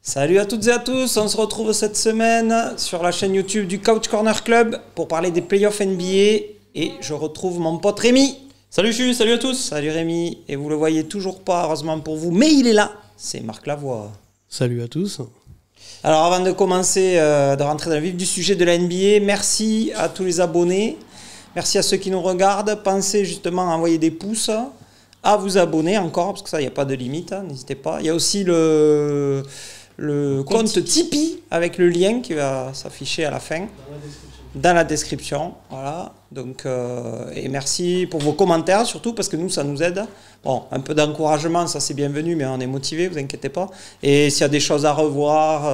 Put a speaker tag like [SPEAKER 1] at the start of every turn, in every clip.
[SPEAKER 1] Salut à toutes et à tous, on se retrouve cette semaine sur la chaîne YouTube du Couch Corner Club pour parler des playoffs NBA et je retrouve mon pote Rémi.
[SPEAKER 2] Salut Chu, salut à tous.
[SPEAKER 1] Salut Rémi, et vous le voyez toujours pas heureusement pour vous, mais il est là, c'est Marc Lavoie.
[SPEAKER 3] Salut à tous.
[SPEAKER 1] Alors avant de commencer, de rentrer dans le vif du sujet de la NBA, merci à tous les abonnés, merci à ceux qui nous regardent, pensez justement à envoyer des pouces, à vous abonner encore, parce que ça il n'y a pas de limite, hein, n'hésitez pas. Il y a aussi le compte Tipeee avec le lien qui va s'afficher à la fin dans la description. Voilà. Donc, et merci pour vos commentaires surtout parce que nous ça nous aide. Bon, un peu d'encouragement, ça c'est bienvenu, mais on est motivé, vous inquiétez pas. Et s'il y a des choses à revoir,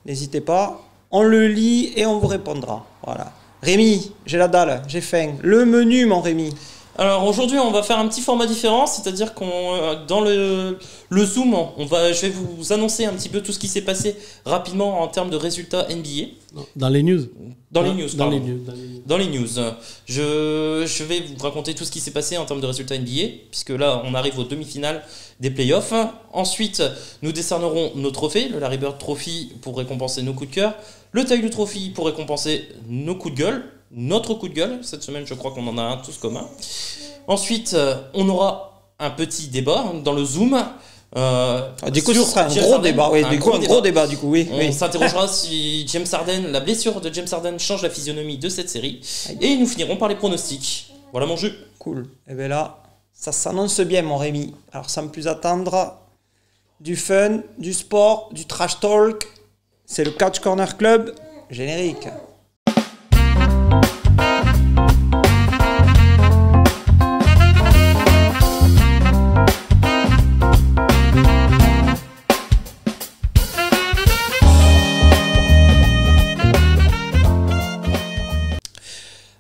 [SPEAKER 1] n'hésitez pas. On le lit et on vous répondra. Voilà. Rémi, j'ai la dalle, j'ai faim. Le menu, mon Rémi.
[SPEAKER 2] Alors aujourd'hui on va faire un petit format différent, c'est-à-dire qu'on dans le Zoom, je vais vous annoncer un petit peu tout ce qui s'est passé rapidement en termes de résultats NBA.
[SPEAKER 3] Dans les news.
[SPEAKER 2] Dans les news. Dans les news. Je vais vous raconter tout ce qui s'est passé en termes de résultats NBA, puisque là on arrive aux demi-finales des playoffs. Ensuite, nous décernerons nos trophées, le Larry Bird Trophy pour récompenser nos coups de cœur, le Tyler Trophy pour récompenser nos coups de gueule. Notre coup de gueule, cette semaine je crois qu'on en a un tous commun. Ensuite, on aura un petit débat dans le Zoom.
[SPEAKER 1] Du coup, ce sera un gros débat. Oui, un gros débat du coup, oui.
[SPEAKER 2] On s'interrogera si James Harden, la blessure de James Harden change la physionomie de cette série. Et nous finirons par les pronostics. Voilà mon jeu.
[SPEAKER 1] Cool. Et bien là, ça s'annonce bien mon Rémi. Alors sans plus attendre, du fun, du sport, du trash talk. C'est le Couch Corner Club, générique.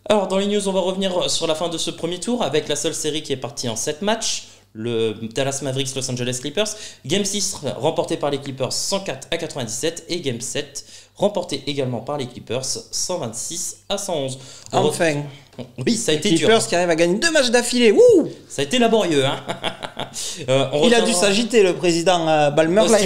[SPEAKER 2] Alors dans les news, on va revenir sur la fin de ce premier tour avec la seule série qui est partie en 7 matchs, le Dallas Mavericks Los Angeles Clippers. Game 6 remporté par les Clippers 104-97 et Game 7 remporté également par les Clippers 126-111.
[SPEAKER 1] Enfin.
[SPEAKER 2] Oui, ça a été
[SPEAKER 1] dur. Clippers qui arrivent à gagner 2 matchs d'affilée. Wouh,
[SPEAKER 2] ça a été laborieux. Hein.
[SPEAKER 1] Il a dû s'agiter le président Ballmer. Là,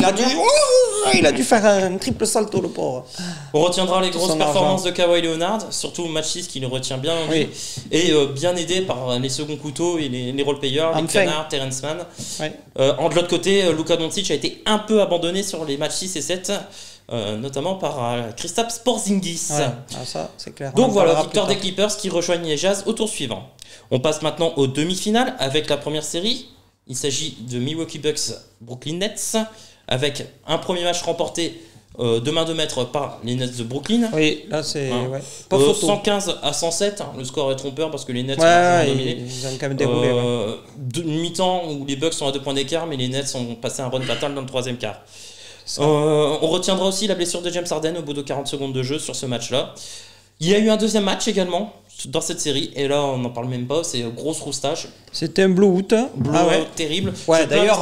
[SPEAKER 1] il a dû faire un triple salto, le pauvre.
[SPEAKER 2] On retiendra les grosses performances de Kawhi Leonard, surtout le match 6 qui le retient bien. Oui. Et bien aidé par les seconds couteaux et les role-players, les canards, Terrence Mann. Oui. De l'autre côté, Luka Doncic a été un peu abandonné sur les matchs 6 et 7. Notamment par Kristaps Porzingis.
[SPEAKER 1] Ouais. Ah, ça, c'est clair.
[SPEAKER 2] Donc voilà, victoire des Clippers qui rejoignent les Jazz au tour suivant. On passe maintenant aux demi-finales avec la première série. Il s'agit de Milwaukee Bucks Brooklyn Nets avec un premier match remporté de main de maître par les Nets de Brooklyn.
[SPEAKER 1] Oui, là c'est ouais.
[SPEAKER 2] 115-107, le score est trompeur parce que les Nets ont dominé.
[SPEAKER 1] Ils ont quand même déroulé.
[SPEAKER 2] Mi-temps où les Bucks sont à 2 points d'écart, mais les Nets ont passé un run fatal dans le troisième quart. On retiendra aussi la blessure de James Harden au bout de 40 secondes de jeu sur ce match-là. Il y a eu un deuxième match également dans cette série, et là on n'en parle même pas, c'est grosse roustage.
[SPEAKER 1] C'était un blowout.
[SPEAKER 2] Terrible.
[SPEAKER 1] Ouais, d'ailleurs,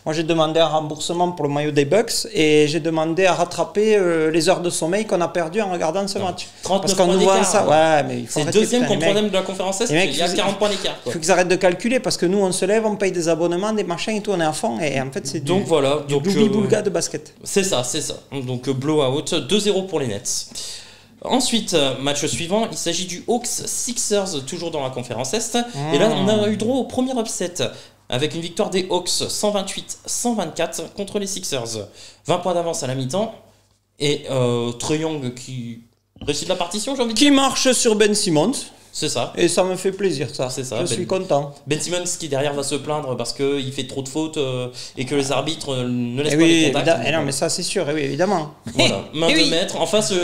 [SPEAKER 1] moi j'ai demandé un remboursement pour le maillot des Bucks et j'ai demandé à rattraper les heures de sommeil qu'on a perdues en regardant ce match.
[SPEAKER 2] 39 points d'écart.
[SPEAKER 1] Ouais, mais il faut
[SPEAKER 2] c'est deuxième contre troisième de la conférence Est, il y a 40 points d'écart.
[SPEAKER 1] Il faut qu'ils arrêtent de calculer parce que nous on se lève, on paye des abonnements, des machins et tout, on est à fond et en fait c'est du boulga de basket.
[SPEAKER 2] C'est ça. Donc blowout, 2-0 pour les Nets. Ensuite, match suivant, il s'agit du Hawks Sixers, toujours dans la conférence Est. Et là, on a eu droit au premier upset avec une victoire des Hawks 128-124 contre les Sixers. 20 points d'avance à la mi-temps. Et Trae Young qui réussit la partition, j'ai envie de dire.
[SPEAKER 1] Qui marche sur Ben Simmons.
[SPEAKER 2] C'est ça.
[SPEAKER 1] Et ça me fait plaisir, ça.
[SPEAKER 2] C'est ça.
[SPEAKER 1] Je suis content.
[SPEAKER 2] Ben Simmons qui derrière va se plaindre parce qu'il fait trop de fautes et que les arbitres ne laissent pas les contacts.
[SPEAKER 1] Non, mais ça c'est sûr, oui, évidemment.
[SPEAKER 2] Voilà, main de maître. En face,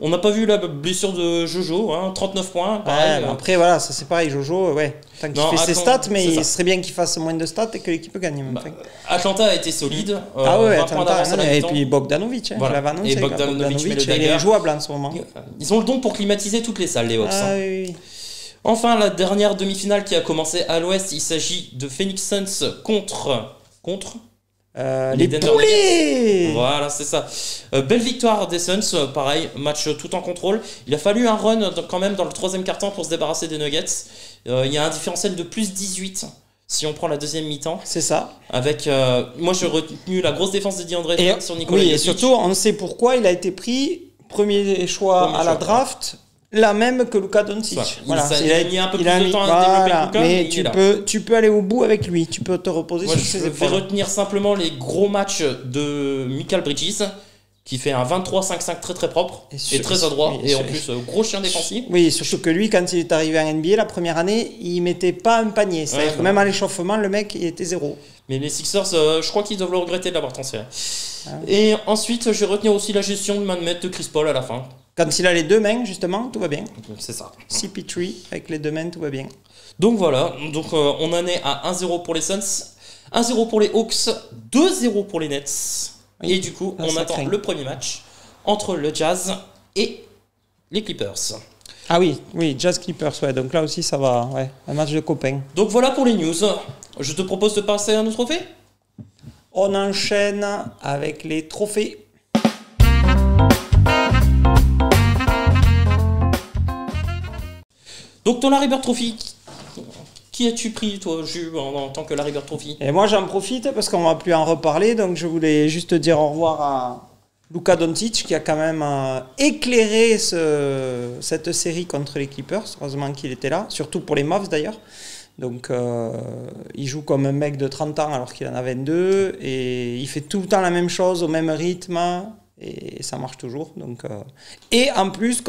[SPEAKER 2] on n'a pas vu la blessure de Jojo, 39 points. Pareil,
[SPEAKER 1] après, voilà, ça c'est pareil, Jojo, tant qu'il fait ses stats, mais il serait bien qu'il fasse moins de stats et que l'équipe gagne.
[SPEAKER 2] Atlanta a été solide.
[SPEAKER 1] Atlanta, et puis Bogdanovic, je l'avais annoncé.
[SPEAKER 2] Et Bogdanovic met le dagger.
[SPEAKER 1] Il est jouable en ce moment.
[SPEAKER 2] Ils ont le don pour climatiser toutes les salles, les Hawks.
[SPEAKER 1] Oui.
[SPEAKER 2] Enfin, la dernière demi-finale qui a commencé à l'ouest, il s'agit de Phoenix Suns contre
[SPEAKER 1] les poulets.
[SPEAKER 2] Voilà, c'est ça. Belle victoire des Suns, pareil, match tout en contrôle. Il a fallu un run quand même dans le troisième quart-temps pour se débarrasser des Nuggets. Il y a un différentiel de plus 18. Si on prend la deuxième mi-temps,
[SPEAKER 1] c'est ça.
[SPEAKER 2] avec moi j'ai retenu la grosse défense de DeAndre sur Nikola
[SPEAKER 1] Oui,
[SPEAKER 2] Jokic.
[SPEAKER 1] et surtout, on sait pourquoi il a été pris premier choix à la draft, la même que Luka Doncic.
[SPEAKER 2] Voilà. Il a mis un peu plus de temps à développer Luka,
[SPEAKER 1] mais tu peux aller au bout avec lui. Tu peux te reposer sur ses épaules.
[SPEAKER 2] Je vais retenir simplement les gros matchs de Mikal Bridges, qui fait un 23-5-5 très très propre et très adroit, et en plus gros chien défensif.
[SPEAKER 1] Oui, surtout que lui, quand il est arrivé en NBA la première année, il mettait pas un panier. C'est-à-dire que même à l'échauffement, le mec, il était 0.
[SPEAKER 2] Mais les Sixers, je crois qu'ils doivent le regretter de l'avoir transféré. Et ensuite, je vais retenir aussi la gestion de main de maître de Chris Paul à la fin.
[SPEAKER 1] Quand il a les deux mains, justement, tout va bien.
[SPEAKER 2] C'est ça.
[SPEAKER 1] CP3, avec les deux mains, tout va bien.
[SPEAKER 2] Donc voilà, on en est à 1-0 pour les Suns, 1-0 pour les Hawks, 2-0 pour les Nets. Et du coup, on attend le premier match entre le Jazz et les Clippers.
[SPEAKER 1] Ah oui, Jazz Clippers, ouais. Donc là aussi, ça va, un match de copains.
[SPEAKER 2] Donc voilà pour les news. Je te propose de passer à nos trophées.
[SPEAKER 1] On enchaîne avec les trophées.
[SPEAKER 2] Donc ton Larry Bird Trophy, qui as-tu pris toi, Jules, en tant que Larry Bird Trophy?
[SPEAKER 1] Et moi j'en profite parce qu'on va plus en reparler, donc je voulais juste dire au revoir à Luka Doncic qui a quand même éclairé cette série contre les Clippers. Heureusement qu'il était là, surtout pour les Mavs d'ailleurs. Donc il joue comme un mec de 30 ans alors qu'il en a 22 et il fait tout le temps la même chose au même rythme. Et ça marche toujours. Donc, et en plus,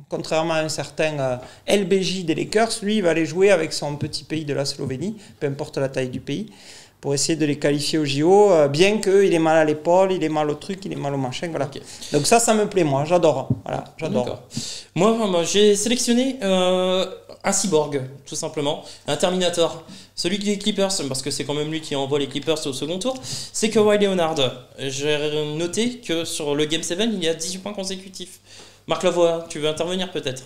[SPEAKER 1] contrairement à un certain LBJ des Lakers, lui, il va aller jouer avec son petit pays de la Slovénie, peu importe la taille du pays, pour essayer de les qualifier au JO, bien qu'il ait mal à l'épaule, il est mal au truc, il est mal au machin. Voilà. Okay. Donc ça me plaît, moi. J'adore. Voilà, j'adore.
[SPEAKER 2] Moi, j'ai sélectionné un cyborg, tout simplement. Un Terminator. Celui des Clippers, parce que c'est quand même lui qui envoie les Clippers au second tour, c'est Kawhi Leonard. J'ai noté que sur le Game 7, il y a 18 points consécutifs. Marc Lavoie, tu veux intervenir peut-être?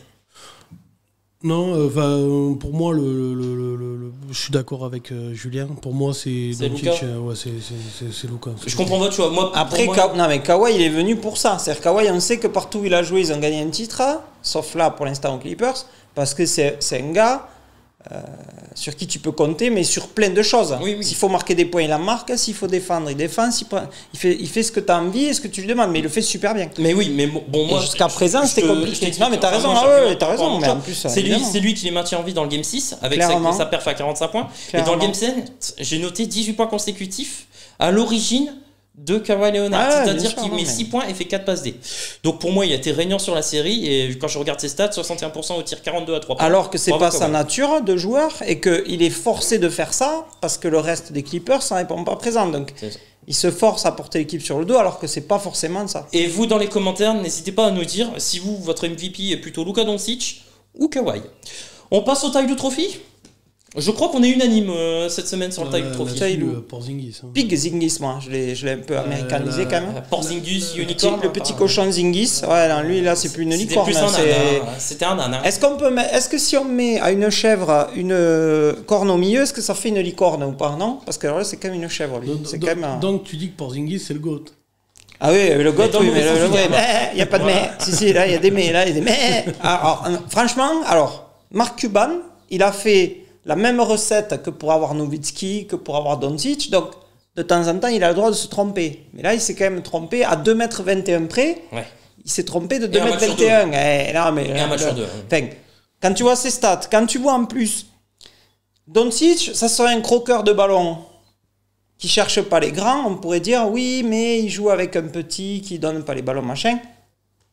[SPEAKER 3] Non, pour moi, je suis d'accord avec Julien. Pour moi, c'est
[SPEAKER 2] Luka.
[SPEAKER 3] C'est Luka.
[SPEAKER 2] Je comprends votre choix. Moi,
[SPEAKER 1] après, non, mais Kawhi, il est venu pour ça. C'est-à-dire Kawhi, on sait que partout où il a joué, ils ont gagné un titre, sauf là, pour l'instant, aux Clippers, parce que c'est un gars sur qui tu peux compter, mais sur plein de choses.
[SPEAKER 2] Oui.
[SPEAKER 1] S'il faut marquer des points, il en marque. S'il faut défendre, il défend. Il fait ce que tu as envie et ce que tu lui demandes, mais il le fait super bien.
[SPEAKER 2] Mais oui, mais bon, moi.
[SPEAKER 1] Jusqu'à présent, c'était compliqué. Non, mais t'as raison. T'as raison. Mais en plus,
[SPEAKER 2] c'est lui qui les maintient en vie dans le Game 6 avec sa perf à 45 points. Clairement. Et dans le Game 7, j'ai noté 18 points consécutifs à l'origine de Kawhi Leonard, c'est-à-dire qu'il met 6 points et fait 4 passes D. Donc pour moi, il a été régnant sur la série et quand je regarde ses stats, 61% au tir, 42 à 3 points.
[SPEAKER 1] Alors que c'est pas sa nature de joueur et qu'il est forcé de faire ça parce que le reste des Clippers ne répond pas présent. Donc il se force à porter l'équipe sur le dos alors que c'est pas forcément ça.
[SPEAKER 2] Et vous, dans les commentaires, n'hésitez pas à nous dire si votre MVP est plutôt Luka Doncic ou Kawhi. On passe au taille de trophée. Je crois qu'on est unanime cette semaine sur le taille trophy.
[SPEAKER 3] Porzingis.
[SPEAKER 1] Pig Zingis, moi, je l'ai un peu américanisé quand même.
[SPEAKER 2] Porzingis, unicorn.
[SPEAKER 1] Le petit cochon Zingis. Ouais, non, lui là, c'est plus une licorne.
[SPEAKER 2] C'était un âne.
[SPEAKER 1] Est-ce que si on met à une chèvre une corne au milieu, est-ce que ça fait une licorne ou pas? Non, parce que alors là, c'est quand même une chèvre. Lui.
[SPEAKER 3] Donc tu dis que Porzingis c'est le GOAT.
[SPEAKER 1] Ah oui, le GOAT, oui, mais il n'y a pas de mais. Si, là, il y a des mais, là, il y a des mais. Alors, franchement, Mark Cuban, il a fait la même recette que pour avoir Nowitzki, que pour avoir Doncic. Donc, de temps en temps, il a le droit de se tromper. Mais là, il s'est quand même trompé à 2,21 m près.
[SPEAKER 2] Ouais.
[SPEAKER 1] Il s'est trompé de 2,21 m.
[SPEAKER 2] Et un match sur deux.
[SPEAKER 1] Enfin, quand tu vois ses stats, quand tu vois en plus Doncic, ça serait un croqueur de ballon qui ne cherche pas les grands. On pourrait dire, oui, mais il joue avec un petit qui ne donne pas les ballons, machin.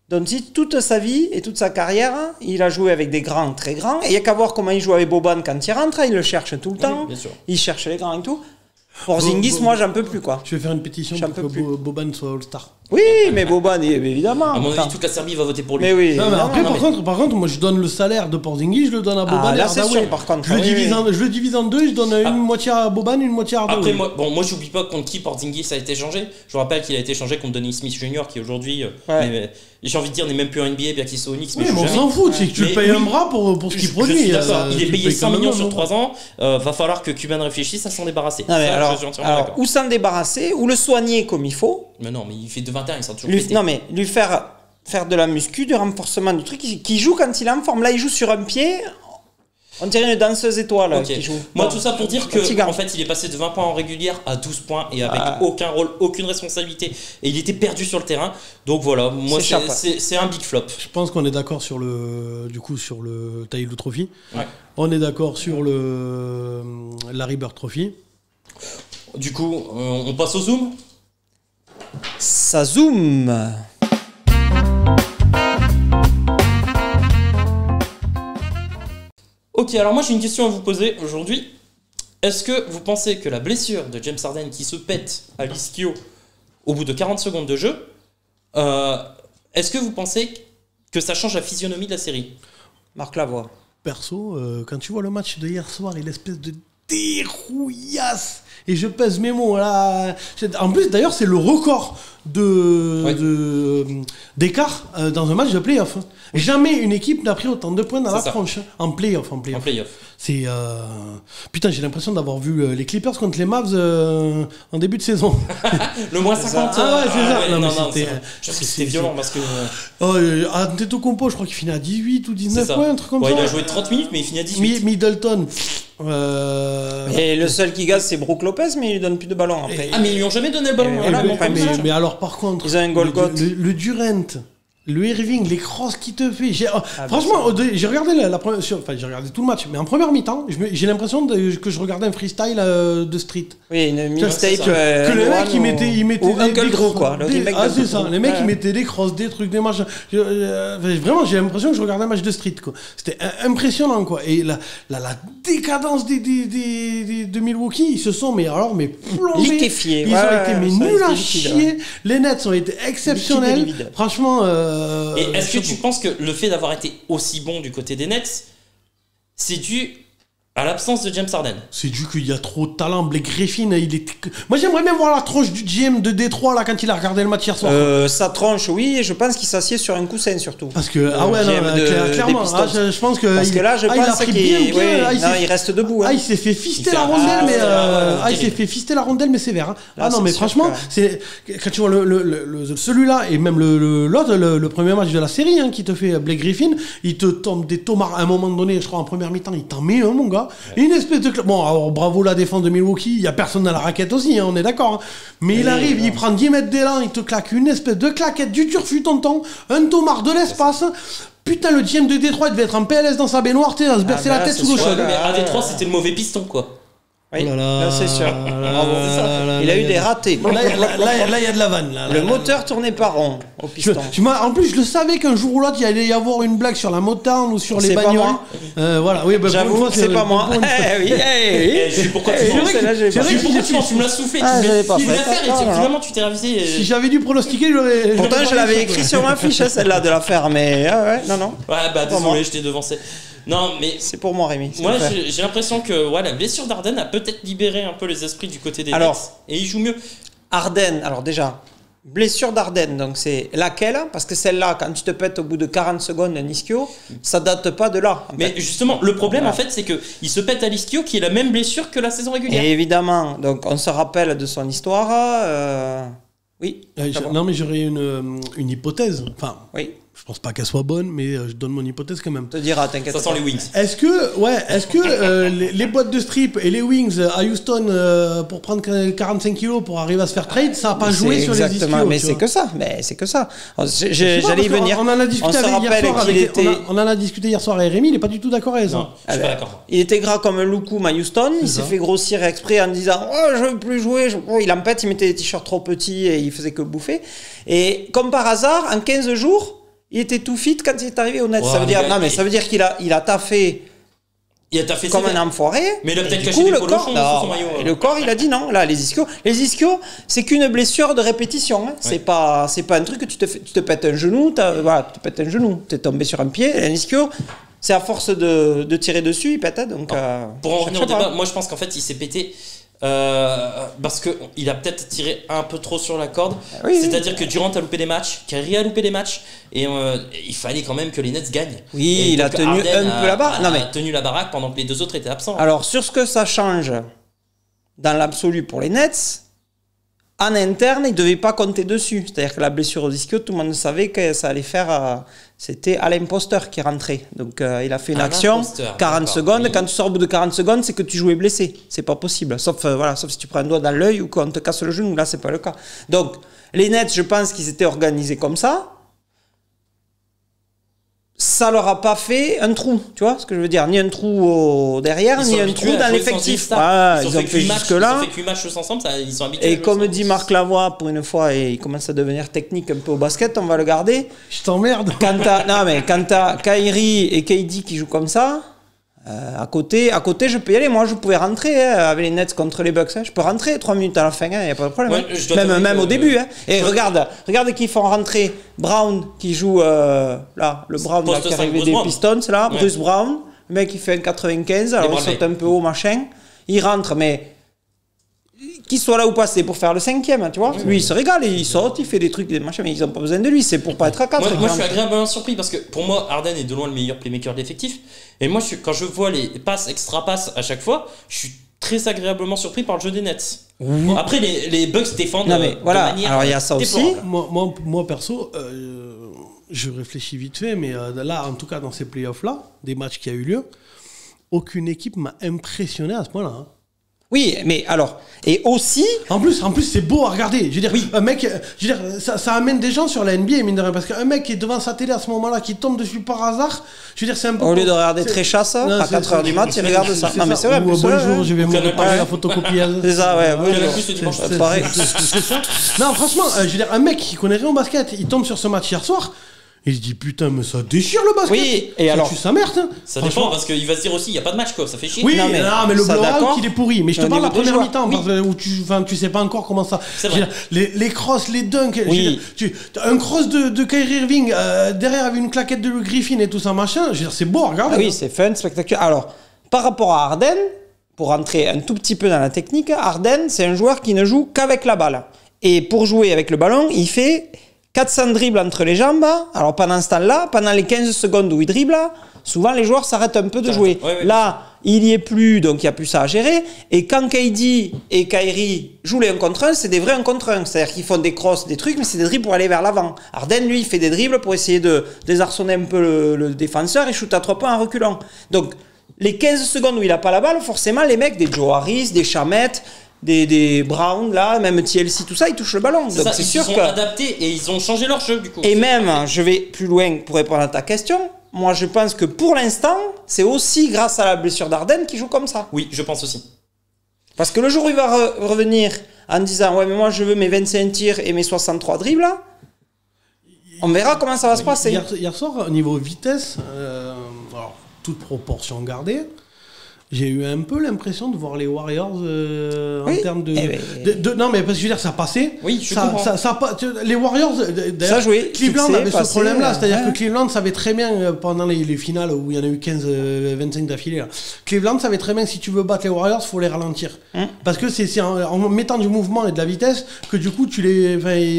[SPEAKER 1] Doncic, toute sa vie et toute sa carrière, il a joué avec des grands très grands. Et il n'y a qu'à voir comment il joue avec Boban quand il rentre. Il le cherche tout le temps.
[SPEAKER 2] Bien sûr.
[SPEAKER 1] Il cherche les grands et tout. Porzingis, moi, j'en peux plus, quoi.
[SPEAKER 3] Je vais faire une pétition pour que Boban soit All-Star.
[SPEAKER 1] Oui, mais Boban, évidemment.
[SPEAKER 2] À mon avis, toute la Serbie va voter pour lui.
[SPEAKER 1] Mais oui.
[SPEAKER 3] Non, mais après, par contre, moi, je donne le salaire de Porzingis, je le donne à Boban et à Hardaway.
[SPEAKER 1] Par contre,
[SPEAKER 3] je le divise en deux, je donne une moitié à Boban et une moitié à Hardaway.
[SPEAKER 2] Après, moi, j'oublie pas contre qui Porzingis a été échangé. Je vous rappelle qu'il a été échangé contre Dennis Smith Jr., qui aujourd'hui, j'ai envie de dire, n'est même plus en NBA, bien qu'il soit au Knicks.
[SPEAKER 3] Mais on s'en fout, c'est que tu le payes un bras pour ce qu'il produit.
[SPEAKER 2] Il est payé 100 millions sur 3 ans. Va falloir que Cuban réfléchisse à s'en débarrasser.
[SPEAKER 1] Alors, ou s'en débarrasser, ou le soigner comme il faut.
[SPEAKER 2] Mais non, mais il fait de 21, il sera toujours pété.
[SPEAKER 1] Non, mais lui faire de la muscu, du renforcement du truc, qui joue quand il est en forme. Là, il joue sur un pied. On dirait une danseuse étoile
[SPEAKER 2] Ok.
[SPEAKER 1] qui joue.
[SPEAKER 2] Moi,
[SPEAKER 1] Bon.
[SPEAKER 2] tout ça pour dire
[SPEAKER 1] Petit
[SPEAKER 2] que
[SPEAKER 1] gars.
[SPEAKER 2] en fait, il est passé de 20 points en régulière à 12 points et avec
[SPEAKER 1] Ah.
[SPEAKER 2] aucun rôle, aucune responsabilité. Et il était perdu sur le terrain. Donc voilà, moi,
[SPEAKER 1] C'est chapeau.
[SPEAKER 2] c'est un big flop.
[SPEAKER 3] Je pense qu'on est d'accord sur le Tailou Trophy.
[SPEAKER 2] Ouais.
[SPEAKER 3] On est d'accord sur le Larry Bird Trophy.
[SPEAKER 2] Du coup, on passe au zoom.
[SPEAKER 1] Ça zoom.
[SPEAKER 2] Ok, alors moi j'ai une question à vous poser aujourd'hui. Est-ce que vous pensez que la blessure de James Harden qui se pète à l'ischio au bout de 40 secondes de jeu, est-ce que vous pensez que ça change la physionomie de la série?
[SPEAKER 1] Marc Lavoie.
[SPEAKER 3] Perso, quand tu vois le match de hier soir et l'espèce de dérouillasse, et je pèse mes mots là. En plus, d'ailleurs, c'est le record d'écart dans un match de playoff. Jamais une équipe n'a pris autant de points dans
[SPEAKER 2] C'est
[SPEAKER 3] la
[SPEAKER 2] ça.
[SPEAKER 3] tronche en playoff.
[SPEAKER 2] En playoff.
[SPEAKER 3] C'est putain, j'ai l'impression d'avoir vu les Clippers contre les Mavs en début de saison.
[SPEAKER 2] Le moins 50.
[SPEAKER 3] Ah ouais, c'est ça. Non, mais
[SPEAKER 2] non,
[SPEAKER 3] c'était-
[SPEAKER 2] je trouve que c'était violent parce que.
[SPEAKER 3] Antetokounmpo, je crois qu'il finit à 18 ou 19
[SPEAKER 2] C'est ça.
[SPEAKER 3] points, un truc comme
[SPEAKER 2] Ouais,
[SPEAKER 3] ça.
[SPEAKER 2] il a joué 30 minutes, mais il finit à 18.
[SPEAKER 3] Middleton.
[SPEAKER 1] Et le seul qui gaze, c'est Brook Lopez, mais il lui donne plus de ballon après.
[SPEAKER 2] Ah, mais ils lui ont jamais donné le ballon.
[SPEAKER 1] Et
[SPEAKER 2] hein,
[SPEAKER 1] voilà,
[SPEAKER 2] le
[SPEAKER 1] mais
[SPEAKER 2] ballon comme ça.
[SPEAKER 3] mais alors, par contre,
[SPEAKER 1] Ils ont un Golgoth.
[SPEAKER 3] le Durant, le Irving, les crosses qu'il te fait. Franchement, j'ai regardé j'ai regardé tout le match, mais en première mi-temps, j'ai l'impression que je regardais un freestyle de street.
[SPEAKER 1] Oui, une mixtape.
[SPEAKER 2] c'est ça.
[SPEAKER 3] Que le mec, il mettait
[SPEAKER 1] ou Uncle Drew, quoi. Le remake
[SPEAKER 3] ah,
[SPEAKER 1] d'Uncle
[SPEAKER 3] c'est ça.
[SPEAKER 1] Drew.
[SPEAKER 3] Les mecs,
[SPEAKER 1] Ouais.
[SPEAKER 3] ils mettaient des crosses, des trucs, des matchs. Vraiment, j'ai l'impression que je regardais un match de street, quoi. C'était impressionnant, quoi. Et la décadence de Milwaukee, ils se sont, mais plombés.
[SPEAKER 1] Liquéfiés.
[SPEAKER 3] Ils
[SPEAKER 1] Ouais,
[SPEAKER 3] ont été, mais
[SPEAKER 1] ça a
[SPEAKER 3] nuls
[SPEAKER 1] été
[SPEAKER 3] à
[SPEAKER 1] liquide,
[SPEAKER 3] chier.
[SPEAKER 1] ouais.
[SPEAKER 3] Les Nets ont été exceptionnels.
[SPEAKER 1] Liquide et livide.
[SPEAKER 3] Franchement.
[SPEAKER 2] Et est-ce que
[SPEAKER 3] chapeau.
[SPEAKER 2] tu penses que le fait d'avoir été aussi bon du côté des Nets, c'est dû à l'absence de James Harden?
[SPEAKER 3] C'est dû qu'il y a trop de talent. Blake Griffin, moi j'aimerais bien voir la tronche du GM de Détroit là quand il a regardé le match hier soir.
[SPEAKER 1] Sa tronche, oui, et je pense qu'il s'assied sur un coussin surtout.
[SPEAKER 3] Parce que ah ouais non,
[SPEAKER 1] GM
[SPEAKER 3] clairement,
[SPEAKER 1] des Pistons.
[SPEAKER 3] je pense que
[SPEAKER 1] Parce que là, je
[SPEAKER 3] il a
[SPEAKER 1] pense
[SPEAKER 3] pris
[SPEAKER 1] qu'il
[SPEAKER 3] bien,
[SPEAKER 1] ouais,
[SPEAKER 3] là,
[SPEAKER 1] non, il reste debout. Hein.
[SPEAKER 3] il s'est fait fister
[SPEAKER 2] Il fait
[SPEAKER 3] la
[SPEAKER 2] un-
[SPEAKER 3] rondelle, mais
[SPEAKER 2] terrible.
[SPEAKER 3] il s'est fait fister la rondelle, mais sévère. Hein.
[SPEAKER 1] Là,
[SPEAKER 3] Ah non,
[SPEAKER 1] c'est
[SPEAKER 3] mais
[SPEAKER 1] sûr
[SPEAKER 3] franchement,
[SPEAKER 1] que-
[SPEAKER 3] c'est quand tu vois celui-là et même l'autre, le premier match de la série, hein, qui te fait Blake Griffin, il te tombe des tomards à un moment donné, je crois en première mi-temps, il t'en met un, mon gars. Une espèce de bon, alors bravo la défense de Milwaukee, il y a personne dans la raquette aussi, hein, on est d'accord. Hein. Mais il arrive, il prend 10 mètres d'élan, il te claque une espèce de claquette du turfu tonton, un tomard de l'espace. Putain, le GM de Détroit devait être en PLS dans sa baignoire, tu sais, à se bercer
[SPEAKER 1] bah
[SPEAKER 3] la
[SPEAKER 1] là,
[SPEAKER 3] tête
[SPEAKER 1] c'est
[SPEAKER 3] sous l'eau
[SPEAKER 1] sûr.
[SPEAKER 3] chaude.
[SPEAKER 2] Mais à
[SPEAKER 1] Ah,
[SPEAKER 2] Détroit, c'était le mauvais piston, quoi.
[SPEAKER 1] Oui,
[SPEAKER 3] Oh là là,
[SPEAKER 1] là, c'est sûr.
[SPEAKER 3] là
[SPEAKER 1] Bravo.
[SPEAKER 3] là,
[SPEAKER 1] Il a eu des ratés.
[SPEAKER 3] Là, il y a de la vanne. Là,
[SPEAKER 1] Le moteur tournait pas rond au piston.
[SPEAKER 3] En plus, je le savais qu'un jour ou l'autre, il allait y avoir une blague sur la Motown ou sur les
[SPEAKER 1] C'est pas
[SPEAKER 3] bagnoles.
[SPEAKER 1] moi.
[SPEAKER 3] Voilà, oui, bah, pour une
[SPEAKER 1] J'avoue
[SPEAKER 3] fois,
[SPEAKER 1] que c'est pas moi.
[SPEAKER 3] pour une fois.
[SPEAKER 1] Eh oui,
[SPEAKER 2] Eh, je sais pourquoi tu
[SPEAKER 1] Eh,
[SPEAKER 2] mens.
[SPEAKER 1] c'est vrai que-
[SPEAKER 3] c'est vrai
[SPEAKER 2] Je sais
[SPEAKER 3] qu'il
[SPEAKER 2] pourquoi
[SPEAKER 3] est-
[SPEAKER 2] tu mens, tu me l'as soufflé.
[SPEAKER 1] Ah,
[SPEAKER 2] tu
[SPEAKER 1] j'avais pas
[SPEAKER 2] voulais
[SPEAKER 1] fait.
[SPEAKER 2] la faire et
[SPEAKER 1] Non, non.
[SPEAKER 2] finalement tu t'es ravisé.
[SPEAKER 3] Si j'avais dû pronostiquer, j'aurais.
[SPEAKER 1] Pourtant, je l'avais écrit sur ma fiche, hein, celle-là, de la faire, mais non.
[SPEAKER 2] Ouais, bah
[SPEAKER 1] Pour moi.
[SPEAKER 2] désolé, je t'ai devancé. Non, mais
[SPEAKER 1] C'est pour moi, Rémi. c'est
[SPEAKER 2] moi
[SPEAKER 1] le faire.
[SPEAKER 2] j'ai l'impression que ouais, la blessure d'Arden a peut-être libéré un peu les esprits du côté des
[SPEAKER 1] Alors.
[SPEAKER 2] Nets. Et il joue mieux.
[SPEAKER 1] Arden, alors déjà, blessure d'Arden, donc c'est laquelle? Parce que celle-là, quand tu te pètes au bout de 40 secondes un ischio, ça date pas de là. en
[SPEAKER 2] Mais
[SPEAKER 1] fait.
[SPEAKER 2] justement, le problème
[SPEAKER 1] Voilà.
[SPEAKER 2] en fait, c'est que il se pète à l'ischio qui est la même blessure que la saison régulière.
[SPEAKER 1] Et évidemment, donc on se rappelle de son histoire. Oui. d'abord.
[SPEAKER 3] Non, mais j'aurais une hypothèse. Enfin,
[SPEAKER 1] Oui,
[SPEAKER 3] je pense pas qu'elle soit bonne, mais je donne mon hypothèse quand même.
[SPEAKER 1] te dira, t'inquiète
[SPEAKER 2] Ça
[SPEAKER 1] pas.
[SPEAKER 2] sent les wings.
[SPEAKER 3] Est-ce que les boîtes de strip et les wings à Houston pour prendre 45 kilos pour arriver à se faire trade, ça n'a pas joué
[SPEAKER 1] C'est
[SPEAKER 3] sur les
[SPEAKER 1] exactement,
[SPEAKER 3] ischios,
[SPEAKER 1] mais
[SPEAKER 3] tu
[SPEAKER 1] c'est
[SPEAKER 3] vois.
[SPEAKER 1] que ça. Mais c'est que ça.
[SPEAKER 3] Je sais pas,
[SPEAKER 1] J'allais y
[SPEAKER 3] parce
[SPEAKER 1] venir.
[SPEAKER 3] On en a discuté
[SPEAKER 1] On se
[SPEAKER 3] hier
[SPEAKER 1] rappelle
[SPEAKER 3] soir
[SPEAKER 1] qu'il
[SPEAKER 3] avec,
[SPEAKER 1] était.
[SPEAKER 3] on en a discuté hier soir avec Rémi, il est pas du tout d'accord avec ça.
[SPEAKER 2] Non, je suis pas d'accord.
[SPEAKER 1] Il était gras comme un loukoum à Houston, il s'est
[SPEAKER 3] ça.
[SPEAKER 1] fait grossir exprès en disant oh je veux plus jouer, Oh, il en pète, il mettait des t-shirts trop petits et il faisait que bouffer. Et comme par hasard, en 15 jours, il était tout fit quand il est arrivé au net.
[SPEAKER 2] Ouais,
[SPEAKER 1] ça veut dire
[SPEAKER 2] mais-
[SPEAKER 1] non mais ça veut dire qu'il a taffé
[SPEAKER 2] Il a taffé
[SPEAKER 1] comme
[SPEAKER 2] sévère.
[SPEAKER 1] un enfoiré.
[SPEAKER 2] Mais il a
[SPEAKER 1] Et
[SPEAKER 2] peut-être
[SPEAKER 1] du
[SPEAKER 2] caché
[SPEAKER 1] coup,
[SPEAKER 2] des
[SPEAKER 1] le
[SPEAKER 2] polochons
[SPEAKER 1] corps,
[SPEAKER 2] sur son
[SPEAKER 1] non,
[SPEAKER 2] maillot.
[SPEAKER 1] et le corps, il a dit non. Là, les ischios, c'est qu'une blessure de répétition. Hein. C'est pas un truc que tu te pètes un genou. Voilà, tu te pètes un genou. T'es tombé sur un pied. Un ischio, c'est à force de tirer dessus, il pète. Donc,
[SPEAKER 2] Pour en revenir au
[SPEAKER 1] cherche pas.
[SPEAKER 2] débat, moi je pense qu'en fait il s'est pété parce qu'il a peut-être tiré un peu trop sur la corde.
[SPEAKER 1] Oui,
[SPEAKER 2] C'est-à-dire que Durant a loupé des matchs, Kyrie a loupé des matchs, et il fallait quand même que les Nets gagnent.
[SPEAKER 1] Oui,
[SPEAKER 2] Et
[SPEAKER 1] il a
[SPEAKER 2] donc,
[SPEAKER 1] tenu
[SPEAKER 2] Harden
[SPEAKER 1] un peu la baraque. Non, mais-
[SPEAKER 2] a tenu la baraque pendant que les deux autres étaient absents.
[SPEAKER 1] Alors, sur ce que ça change dans l'absolu pour les Nets, en interne, il ne devait pas compter dessus. C'est-à-dire que la blessure au ischio, tout le monde savait que ça allait faire... c'était Alain Poster qui rentrait. Donc il a fait une action, 40 secondes. Oui. Quand tu sors au bout de 40 secondes, c'est que tu jouais blessé. C'est pas possible. Sauf si tu prends un doigt dans l'œil ou qu'on te casse le genou. Là, c'est pas le cas. Donc, les Nets, je pense qu'ils étaient organisés comme ça. Ça leur a pas fait un trou, tu vois ce que je veux dire, ni un trou derrière, ni un trou dans l'effectif.
[SPEAKER 2] Ils ont fait jusque-là. Ils ont fait 8 matchs ensemble, ils sont habitués.
[SPEAKER 1] Et comme dit Marc Lavoie, pour une fois, et il commence à devenir technique un peu au basket, on va le garder.
[SPEAKER 3] Je t'emmerde.
[SPEAKER 1] Quand t'as Kyrie et KD qui jouent comme ça, à côté, je peux y aller. Moi, je pouvais rentrer avec les Nets contre les Bucks. Je peux rentrer 3 minutes à la fin, il n'y a pas de problème. Ouais, même au début. Et regarde qu'ils font rentrer Brown qui joue le Brown là, qui est arrivé des Pistons, là, ouais. Bruce Brown. Le mec, il fait un 95, alors il saute un peu haut, machin. Il rentre, mais qu'il soit là ou pas, c'est pour faire le 5e, tu vois. Oui, lui, il se régale, il saute, il fait des trucs, des machins, mais ils n'ont pas besoin de lui, c'est pour pas être à 4.
[SPEAKER 2] Moi, je suis agréablement surpris parce que pour moi, Harden est de loin le meilleur playmaker de l'effectif. Et moi, quand je vois les passes, extra-passes à chaque fois, je suis très agréablement surpris par le jeu des Nets. Mmh. Après, les Bucks défendent de manière.
[SPEAKER 1] Alors, il y a ça aussi.
[SPEAKER 3] Moi perso, je réfléchis vite fait, mais là, en tout cas, dans ces playoffs-là, des matchs qui a eu lieu, aucune équipe m'a impressionné à ce point-là. Hein.
[SPEAKER 1] Oui, mais alors, et aussi...
[SPEAKER 3] En plus, c'est beau à regarder. Je veux dire, un mec, ça amène des gens sur la NBA, mine de rien, parce qu'un mec qui est devant sa télé à ce moment-là, qui tombe dessus par hasard, je veux dire, c'est un peu...
[SPEAKER 1] Au lieu de regarder très chasse, à 4h du mat, il regarde ça. Non, mais c'est vrai.
[SPEAKER 3] Bonjour, je vais me préparer la photocopieuse.
[SPEAKER 1] C'est ça, ouais.
[SPEAKER 3] C'est pareil. Non, franchement, je veux dire, un mec qui connaît rien au basket, il tombe sur ce match hier soir, il se dit putain, mais ça déchire le basket.
[SPEAKER 1] Oui, et alors.
[SPEAKER 3] Ça tue sa mère, hein.
[SPEAKER 2] Ça dépend parce qu'il va se dire aussi, il n'y a pas de match quoi, ça fait chier.
[SPEAKER 3] Oui, mais le blowout, il est pourri. Mais je te parle de la première mi-temps, où tu sais pas encore comment ça.
[SPEAKER 2] C'est vrai.
[SPEAKER 3] Les crosses, les dunks.
[SPEAKER 1] Oui.
[SPEAKER 3] Un cross de Kyrie Irving, derrière avec une claquette de Griffin et tout ça, machin. Je veux dire, c'est beau, regarde.
[SPEAKER 1] Oui, c'est fun, spectaculaire. Alors, par rapport à Harden, pour rentrer un tout petit peu dans la technique, Harden, c'est un joueur qui ne joue qu'avec la balle. Et pour jouer avec le ballon, il fait 400 dribbles entre les jambes. Alors pendant ce temps-là, pendant les 15 secondes où il dribble, souvent les joueurs s'arrêtent un peu de jouer. Ouais. Là, il n'y est plus, donc il n'y a plus ça à gérer. Et quand KD et Kyrie jouent les 1 contre 1, c'est des vrais 1 contre 1. C'est-à-dire qu'ils font des crosses, des trucs, mais c'est des dribbles pour aller vers l'avant. Harden, lui, il fait des dribbles pour essayer de désarçonner un peu le défenseur et shoot à 3 points en reculant. Donc, les 15 secondes où il n'a pas la balle, forcément, les mecs, des Joe Harris, des Shamet, des Brown, là, même TLC, tout ça, ils touchent le ballon.
[SPEAKER 2] Donc c'est sûr qu'ils sont adaptés et ils ont changé leur jeu, du coup.
[SPEAKER 1] Et même, je vais plus loin pour répondre à ta question, moi je pense que pour l'instant, c'est aussi grâce à la blessure d'Harden qu'il joue comme ça.
[SPEAKER 2] Oui, je pense aussi.
[SPEAKER 1] Parce que le jour où il va revenir en disant « Ouais, mais moi je veux mes 25 tirs et mes 63 dribbles », là, on verra comment ça va se passer.
[SPEAKER 3] Hier soir, au niveau vitesse, alors, toute proportion gardée, j'ai eu un peu l'impression de voir les Warriors en termes de... Non, mais parce que je veux dire, ça passait.
[SPEAKER 2] Oui, je comprends.
[SPEAKER 3] Les Warriors, d'ailleurs, Cleveland avait ce problème-là. C'est-à-dire que Cleveland savait très bien, pendant les finales où il y en a eu 15-25 d'affilée, là, Cleveland savait très bien que si tu veux battre les Warriors, il faut les ralentir. Parce que c'est en mettant du mouvement et de la vitesse que du coup, les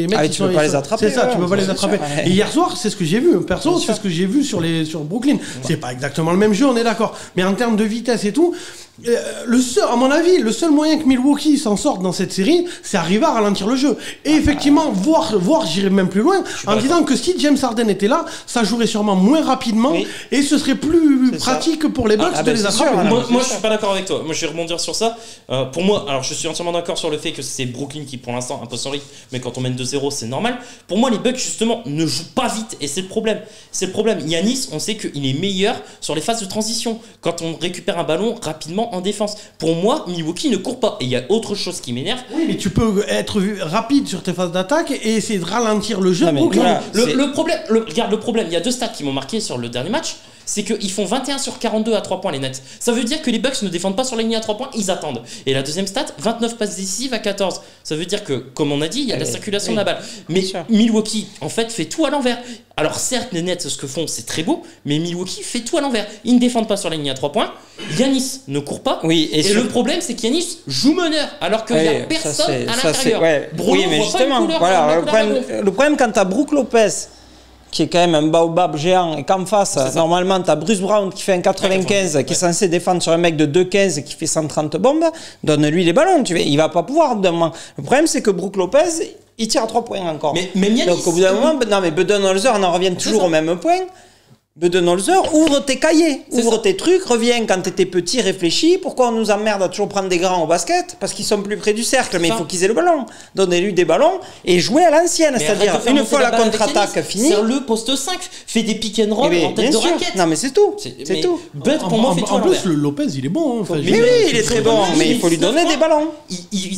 [SPEAKER 3] mecs...
[SPEAKER 1] tu peux pas les attraper.
[SPEAKER 3] C'est ça, tu peux pas les attraper. Et hier soir, c'est ce que j'ai vu. Perso, c'est ce que j'ai vu sur Brooklyn. C'est pas exactement le même jeu, on est d'accord. Mais en termes de vitesse et tout, à mon avis, le seul moyen que Milwaukee s'en sorte dans cette série, c'est arriver à ralentir le jeu. Et effectivement, voir, j'irais même plus loin, en disant que si James Harden était là, ça jouerait sûrement moins rapidement et ce serait plus pratique pour les Bucks de les attraper.
[SPEAKER 2] Moi, je suis pas d'accord avec toi. Moi, je vais rebondir sur ça. Pour moi, alors je suis entièrement d'accord sur le fait que c'est Brooklyn qui, pour l'instant, impose son rythme, mais quand on mène 2-0, c'est normal. Pour moi, les Bucks, justement, ne jouent pas vite et c'est le problème. Giannis, on sait qu'il est meilleur sur les phases de transition. Quand on récupère un ballon rapidement en défense. Pour moi, Milwaukee ne court pas. Et il y a autre chose qui m'énerve.
[SPEAKER 3] Oui, mais tu peux être rapide sur tes phases d'attaque et essayer de ralentir le jeu.
[SPEAKER 2] Le problème, il y a 2 stats qui m'ont marqué sur le dernier match. C'est qu'ils font 21 sur 42 à 3 points les Nets. Ça veut dire que les Bucks ne défendent pas sur la ligne à 3 points, ils attendent. Et la deuxième stat, 29 passes décisives à 14. Ça veut dire que, comme on a dit, il y a de la circulation de la balle. Mais Milwaukee, en fait, fait tout à l'envers. Alors certes, les Nets, ce que font, c'est très beau, mais Milwaukee fait tout à l'envers. Ils ne défendent pas sur la ligne à 3 points. Giannis ne court pas. Et le problème, c'est qu'Giannis joue meneur, alors qu'il n'y a personne à l'intérieur.
[SPEAKER 1] Oui, mais justement, voilà, le problème quand tu as Brook Lopez qui est quand même un baobab géant, et qu'en face, normalement, tu as Bruce Brown qui fait un 95, qui est censé défendre sur un mec de 2,15 qui fait 130 bombes, donne-lui les ballons. Il va pas pouvoir, au bout d'un moment. Le problème, c'est que Brook Lopez, il tire à 3 points encore.
[SPEAKER 2] Mais Yanis,
[SPEAKER 1] donc, au bout d'un moment, non, mais Budenholzer, on en revient toujours au même point. Budenholzer, ouvre tes cahiers, ouvre tes trucs, reviens quand t'étais petit, réfléchis. Pourquoi on nous emmerde à toujours prendre des grands au basket? Parce qu'ils sont plus près du cercle, mais il faut qu'ils aient le ballon. Donnez-lui des ballons et jouez à l'ancienne, c'est-à-dire une fois la contre-attaque finie.
[SPEAKER 2] C'est le poste 5, fait des pick and roll en tête de raquette.
[SPEAKER 1] Non mais c'est tout, c'est tout.
[SPEAKER 2] Bud pour moi fait tout.
[SPEAKER 3] En plus, le Lopez, il est bon.
[SPEAKER 1] Mais oui, il est très bon, mais il faut lui donner des ballons.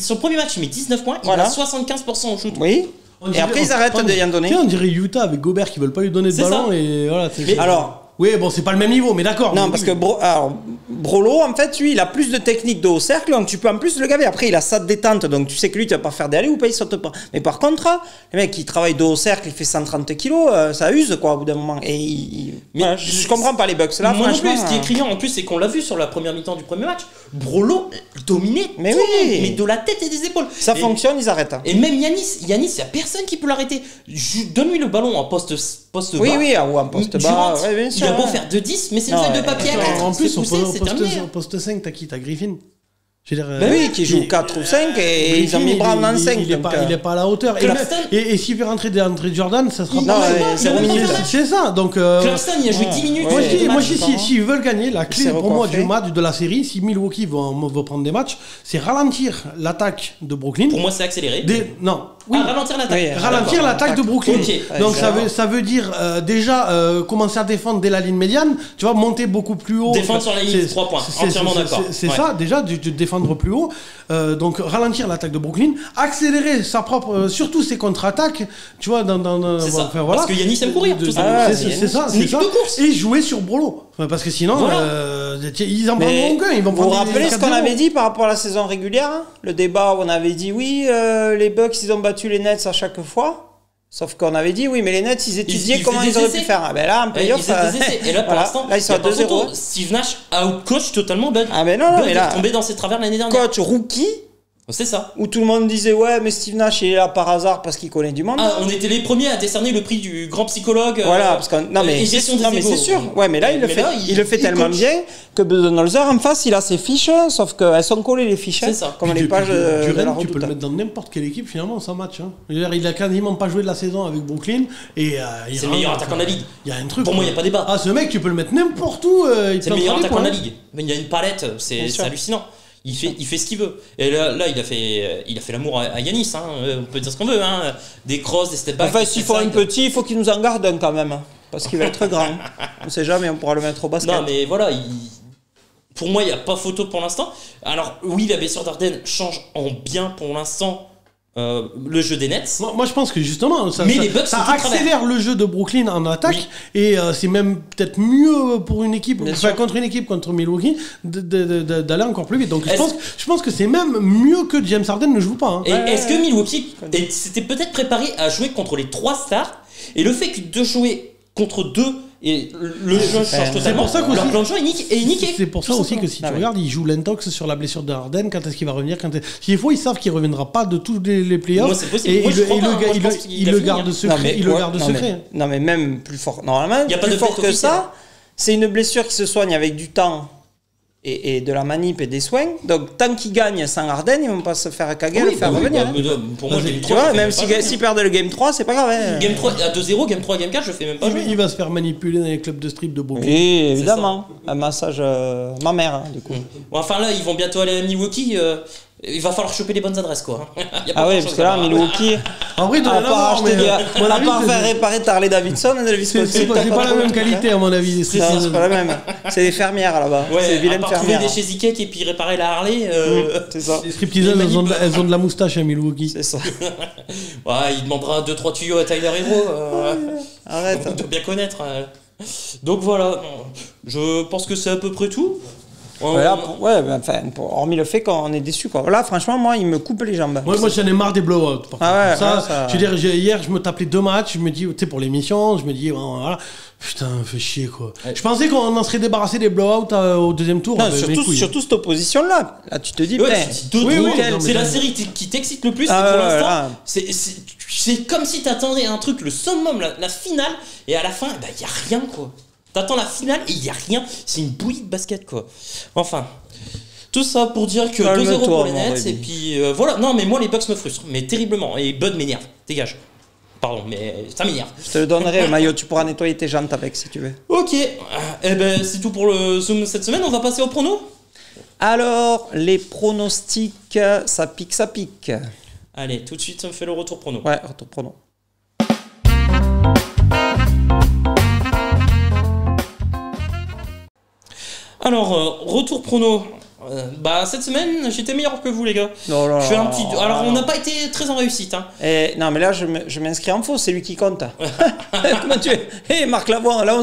[SPEAKER 2] Son premier match, il met 19 points, il a 75% au shoot.
[SPEAKER 1] Oui. Et après, ils arrêtent de y en donner.
[SPEAKER 3] On dirait Utah avec Gobert qui veulent pas lui donner de ballon. Et voilà,
[SPEAKER 1] alors.
[SPEAKER 3] Oui, bon, c'est pas le même niveau, mais d'accord.
[SPEAKER 1] Non, parce que Brolo, en fait, lui, il a plus de technique de haut cercle, donc tu peux en plus le gaver. Après, il a sa détente, donc tu sais que lui, tu vas pas faire des allées ou pas, il saute pas. Mais par contre, le mec qui travaille de haut cercle, il fait 130 kilos, ça use, quoi, au bout d'un moment. Et voilà, je comprends pas les Bucks là,
[SPEAKER 2] moi
[SPEAKER 1] franchement.
[SPEAKER 2] Non plus, ce qui est criant, en plus, c'est qu'on l'a vu sur la première mi-temps du premier match. Brolo dominait tout, mais de la tête et des épaules.
[SPEAKER 1] Ça fonctionne, ils arrêtent.
[SPEAKER 2] Et même Yanis, il y a personne qui peut l'arrêter. Donne-lui le ballon en poste bas.
[SPEAKER 1] Oui, ou en poste bas.
[SPEAKER 2] Ouais, bien sûr, il a beau faire 2-10, mais c'est une feuille de papier à 4.
[SPEAKER 3] En plus, au poste 5, t'as qui? T'as Griffin.
[SPEAKER 1] Oui, qui joue 4 ou 5 et ils ont mis Brown en 5.
[SPEAKER 3] Il est pas à la hauteur. Et s'il fait rentrer Jordan, ça sera
[SPEAKER 1] pas.
[SPEAKER 3] C'est ça. Donc,
[SPEAKER 2] Claxton, il a joué 10 minutes.
[SPEAKER 3] Moi, s'ils veulent gagner, la clé pour moi du match, de la série, si Milwaukee veut prendre des matchs, c'est ralentir l'attaque de Brooklyn.
[SPEAKER 2] Pour moi, c'est accélérer.
[SPEAKER 3] Non.
[SPEAKER 2] Ralentir l'attaque.
[SPEAKER 3] Ralentir l'attaque de Brooklyn. Donc, ça veut dire déjà commencer à défendre dès la ligne médiane. Tu vois, monter beaucoup plus haut.
[SPEAKER 2] Défendre sur la ligne 3 points. Entièrement d'accord.
[SPEAKER 3] C'est ça, déjà, de défendre plus haut, donc ralentir l'attaque de Brooklyn, accélérer sa propre, surtout ses contre-attaques, tu vois,
[SPEAKER 2] c'est ça. Enfin, voilà. Parce que Yanis aime courir, tout ça.
[SPEAKER 3] C'est ça. Et jouer sur Brolo, parce que sinon, ils en prendront qu'un. Ils vont
[SPEAKER 1] vous vous rappelez ce qu'on avait dit par rapport à la saison régulière, le débat où on avait dit oui, les Bucks ils ont battu les Nets à chaque fois. Sauf qu'on avait dit, oui, mais les Nets, ils étudiaient comment ils auraient pu faire. Ah ben là, en playoff,
[SPEAKER 2] et là, pour l'instant,
[SPEAKER 1] là, ils sont à 2-0.
[SPEAKER 2] Steve Nash out-coach totalement Bud.
[SPEAKER 1] Ah ben non,
[SPEAKER 2] Bud
[SPEAKER 1] mais
[SPEAKER 2] là, est tombé dans ses travers l'année dernière.
[SPEAKER 1] Coach rookie.
[SPEAKER 2] C'est ça.
[SPEAKER 1] Où tout le monde disait, ouais, mais Steve Nash, il est là par hasard parce qu'il connaît du monde.
[SPEAKER 2] Ah, on était les premiers à décerner le prix du grand psychologue.
[SPEAKER 1] Voilà, parce que, non, mais c'est sûr. Ouais, mais là, il le fait tellement bien que Budenholzer, en face, il a ses fiches, sauf qu'elles sont collées, les fiches.
[SPEAKER 2] C'est ça.
[SPEAKER 3] Comme les pages de la Redoute. Tu peux le mettre dans n'importe quelle équipe, finalement, sans match. Il a quasiment pas joué de la saison avec Brooklyn.
[SPEAKER 2] C'est le meilleur attaquant de la ligue.
[SPEAKER 3] Il y a un truc.
[SPEAKER 2] Pour moi, il n'y a pas débat.
[SPEAKER 3] Ah, ce mec, tu peux le mettre n'importe où.
[SPEAKER 2] C'est le meilleur attaquant de la ligue. Mais il y a une palette, c'est hallucinant. Il fait ce qu'il veut. Et là il a fait l'amour à Yanis, hein. On peut dire ce qu'on veut, hein. Des crosses, des step back.
[SPEAKER 1] Enfin, s'il faut un petit, il faut qu'il nous en garde un quand même. Parce qu'il va être grand. On sait jamais, on pourra le mettre au basket.
[SPEAKER 2] Non, mais voilà, pour moi, il n'y a pas photo pour l'instant. Alors, oui, la blessure d'Arden change en bien pour l'instant le jeu des Nets.
[SPEAKER 3] Moi je pense que justement ça accélère le jeu de Brooklyn en attaque, et c'est même peut-être mieux pour une équipe, contre une équipe contre Milwaukee, d'aller encore plus vite. Donc je pense que c'est même mieux que James Harden ne joue pas.
[SPEAKER 2] Et est-ce que Milwaukee s'était peut-être préparé à jouer contre les 3 stars, et le fait que de jouer contre 2 et le jeu change totalement, leur plan de jeu est niqué.
[SPEAKER 3] C'est pour ça aussi que si tu regardes, il joue l'intox sur la blessure de Harden. Quand est-ce qu'il va revenir? S'il faut, ils savent qu'il reviendra pas de tous les playoffs.
[SPEAKER 2] Moi, c'est possible.
[SPEAKER 3] Et il le garde secret. Il le garde secret.
[SPEAKER 1] Non, mais même plus fort. Normalement, plus fort que ça, c'est une blessure qui se soigne avec du temps et de la manip et des soins. Donc tant qu'ils gagnent sans Harden, ils vont pas se faire caguer, le faire revenir.
[SPEAKER 2] Pour moi,
[SPEAKER 1] tu vois, même s'ils perdent le game 3, c'est pas grave.
[SPEAKER 2] Game 3 à 2-0, game 3, game 4, je fais même pas jouer.
[SPEAKER 3] Il va se faire manipuler dans les clubs de strip de Brooklyn.
[SPEAKER 1] Oui, évidemment. Un massage ma mère, du coup.
[SPEAKER 2] Enfin là, ils vont bientôt aller à Milwaukee. Il va falloir choper les bonnes adresses, quoi.
[SPEAKER 1] Ah oui, parce que là, Milwaukee,
[SPEAKER 3] en vrai,
[SPEAKER 1] à part faire réparer Harley Davidson,
[SPEAKER 3] c'est pas la même qualité, à mon avis.
[SPEAKER 1] C'est pas la même. C'est des fermières là-bas.
[SPEAKER 2] C'est
[SPEAKER 1] des vilaines fermières.
[SPEAKER 2] Trouver des chez Zikek et puis réparer la Harley.
[SPEAKER 1] C'est ça.
[SPEAKER 3] Les stripteaseuses, elles ont de la moustache à Milwaukee.
[SPEAKER 1] C'est ça.
[SPEAKER 2] Ouais, il demandera 2-3 tuyaux à Tyler Hero.
[SPEAKER 1] Arrête.
[SPEAKER 2] On doit bien connaître. Donc voilà, je pense que c'est à peu près tout.
[SPEAKER 1] Hormis le fait qu'on est déçu, quoi. Là, franchement, moi, il me coupe les jambes.
[SPEAKER 3] Moi j'en ai marre des blowouts.
[SPEAKER 1] Ah ouais,
[SPEAKER 3] ça. Je veux dire, hier, je me tapais 2 matchs. Je me dis, tu sais, pour l'émission, je me dis, voilà. Putain, fait chier, quoi. Ouais. Je pensais qu'on en serait débarrassé des blowouts au deuxième tour.
[SPEAKER 1] Non, surtout cette opposition-là. Là, tu te dis,
[SPEAKER 2] c'est la série qui t'excite le plus. Et pour l'instant, c'est comme si t'attendais un truc, le summum, la finale, et à la fin, il y a rien, quoi. T'attends la finale et il y a rien. C'est une bouillie de basket, quoi. Enfin, tout ça pour dire que 2-0 pour les Nets. Et puis voilà. Non, mais moi, les Bucks me frustrent, mais terriblement. Et Bud m'énerve. Dégage. Pardon, mais ça m'énerve.
[SPEAKER 1] Je te le donnerai, Maillot. Tu pourras nettoyer tes jantes avec si tu veux.
[SPEAKER 2] Ok. Eh ben, c'est tout pour le Zoom cette semaine. On va passer au prono.
[SPEAKER 1] Alors, les pronostics, ça pique.
[SPEAKER 2] Allez, tout de suite, on fait le retour prono.
[SPEAKER 1] Ouais, retour prono.
[SPEAKER 2] Alors, retour prono. Cette semaine, j'étais meilleur que vous, les gars. Je fais un petit. Alors, on n'a pas été très en réussite. Hein.
[SPEAKER 1] Non, mais là, je m'inscris en faux, c'est lui qui compte. Comment tu es Marc Lavoie, là, on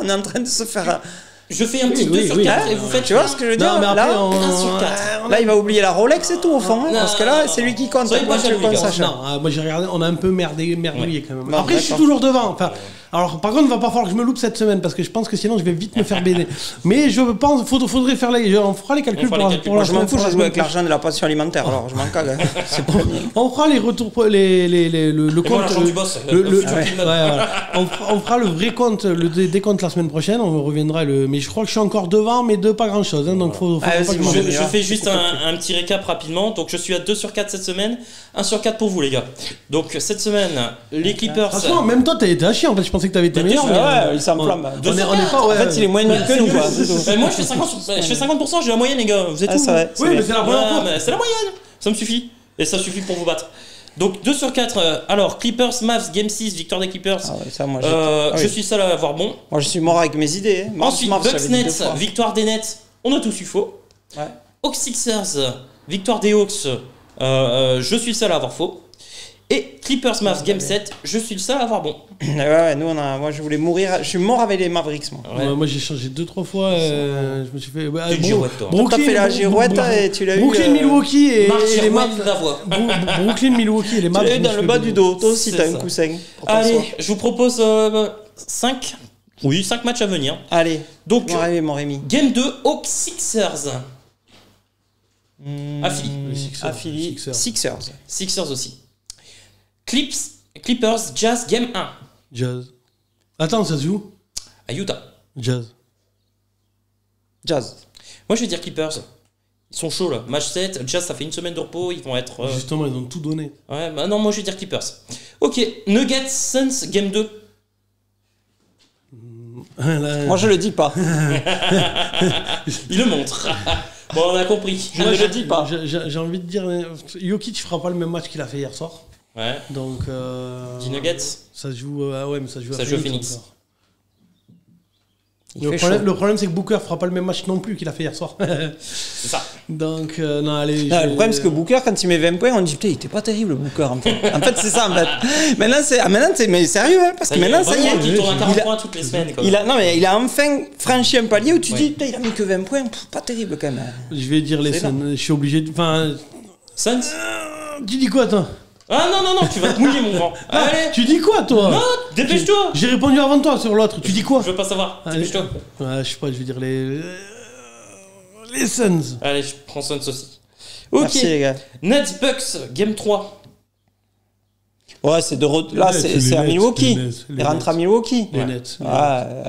[SPEAKER 1] est en train de se faire.
[SPEAKER 2] Je fais un petit 2 sur 4 et vous faites.
[SPEAKER 1] Tu vois ce que je veux dire?
[SPEAKER 3] Non, mais après,
[SPEAKER 1] là,
[SPEAKER 2] 1 sur 4.
[SPEAKER 1] Là, il va oublier la Rolex et tout, au fond. Parce que là, c'est lui qui compte.
[SPEAKER 2] Moi, je le compte,
[SPEAKER 1] Sacha.
[SPEAKER 3] Non, moi j'ai regardé, on a un peu merdouillé quand même. Après, je suis toujours devant. Enfin, alors, par contre, il va pas falloir que je me loupe cette semaine parce que je pense que sinon, je vais vite me faire baiser. Mais je pense qu'il faudrait faire on fera les calculs pour la
[SPEAKER 1] Je m'en fous, je joue avec l'argent de la pension alimentaire. Alors, je m'en cague.
[SPEAKER 3] On fera les retours, le compte.
[SPEAKER 2] Du boss.
[SPEAKER 3] On fera le vrai compte, le décompte la semaine prochaine. On reviendra mais je crois que je suis encore devant, mais de pas grand chose. Donc,
[SPEAKER 2] je fais juste un petit récap rapidement. Donc, je suis à 2 sur 4 cette semaine. 1 sur 4 pour vous, les gars. Donc, cette semaine, les Clippers.
[SPEAKER 3] Franchement, même toi, t'as été à chier. En fait, je pensais que t'avais été meilleur.
[SPEAKER 1] Ouais, il s'enflamme.
[SPEAKER 3] En
[SPEAKER 1] fait, il est moins nul que nous, quoi.
[SPEAKER 2] Moi, je fais 50%, j'ai la moyenne, les gars. Vous êtes où?
[SPEAKER 3] Oui, mais c'est la première fois.
[SPEAKER 2] C'est la moyenne. Ça me suffit. Et ça suffit pour vous battre. Donc 2 sur 4. Alors, Clippers, Mavs, Game 6, victoire des Clippers. Je suis seul à avoir bon.
[SPEAKER 1] Moi, je suis mort avec mes idées.
[SPEAKER 2] Ensuite, Bucks, Nets, victoire des Nets. On a tous eu faux.
[SPEAKER 1] Ouais.
[SPEAKER 2] Hawks, Sixers, victoire des Hawks. Je suis seul à avoir faux. Et Clippers, Mavs, Game 7, je suis le seul à avoir bon.
[SPEAKER 1] Moi je voulais mourir. Je suis mort avec les Mavericks, moi.
[SPEAKER 3] Moi j'ai changé 2-3 fois. Je me suis fait.
[SPEAKER 1] T'as fait la girouette et tu l'as eu.
[SPEAKER 3] Brooklyn, Milwaukee et les Mavs. Brooklyn, Milwaukee et les Mavs.
[SPEAKER 1] Tu l'as eu dans le bas du dos. Toi aussi, t'as un coussin.
[SPEAKER 2] Allez, je vous propose 5 matchs à venir.
[SPEAKER 1] Allez,
[SPEAKER 2] donc,
[SPEAKER 1] mon Rémi.
[SPEAKER 2] Game 2, Hawks, Sixers. À Philly. Sixers aussi. Clippers, Jazz, Game 1.
[SPEAKER 3] Jazz. Attends, ça se joue?
[SPEAKER 2] À Utah.
[SPEAKER 3] Jazz.
[SPEAKER 2] Moi, je vais dire Clippers. Ils sont chauds, là. Match 7. Jazz, ça fait une semaine de repos. Ils vont être...
[SPEAKER 3] Justement, ils ont tout donné.
[SPEAKER 2] Ouais, non, moi, je vais dire Clippers. Ok. Nuggets, Suns, Game 2.
[SPEAKER 1] Moi, je le dis pas.
[SPEAKER 2] Il le montre. Bon, on a compris.
[SPEAKER 1] Je ne le dis pas.
[SPEAKER 3] J'ai envie de dire... Jokic fera pas le même match qu'il a fait hier soir.
[SPEAKER 2] Ouais.
[SPEAKER 3] Donc.
[SPEAKER 2] Dis Nuggets.
[SPEAKER 3] Ça se joue. Mais ça joue
[SPEAKER 2] à Phoenix.
[SPEAKER 3] Le problème, c'est que Booker fera pas le même match non plus qu'il a fait hier soir.
[SPEAKER 2] C'est ça.
[SPEAKER 3] Donc, non, allez.
[SPEAKER 1] Le problème, c'est que Booker, quand il met 20 points, on dit putain, il était pas terrible, Booker. En fait, c'est ça, en fait. Maintenant, c'est mais sérieux, hein, parce que maintenant, ça y est.
[SPEAKER 2] Il tourne à 40 points toutes les semaines.
[SPEAKER 1] Il a enfin franchi un palier où tu dis putain, il a mis que 20 points. Pas terrible, quand même.
[SPEAKER 3] Je vais dire les Suns. Je suis obligé de. Enfin.
[SPEAKER 2] Suns.
[SPEAKER 3] Tu dis quoi, toi?
[SPEAKER 2] Ah non, tu vas te mouiller, mon grand. Allez.
[SPEAKER 3] Tu dis quoi, toi?
[SPEAKER 2] Non, dépêche-toi.
[SPEAKER 3] J'ai répondu avant toi sur l'autre. Tu dis quoi?
[SPEAKER 2] Je veux pas savoir. Dépêche-toi.
[SPEAKER 3] Ouais, je sais pas, je vais dire les Suns.
[SPEAKER 2] Allez, je prends Suns aussi. Ok.
[SPEAKER 1] Merci, les gars.
[SPEAKER 2] Nets, Bucks, Game 3.
[SPEAKER 1] Ouais, c'est là, c'est à Milwaukee. Il rentre à Milwaukee.
[SPEAKER 3] Les Nets.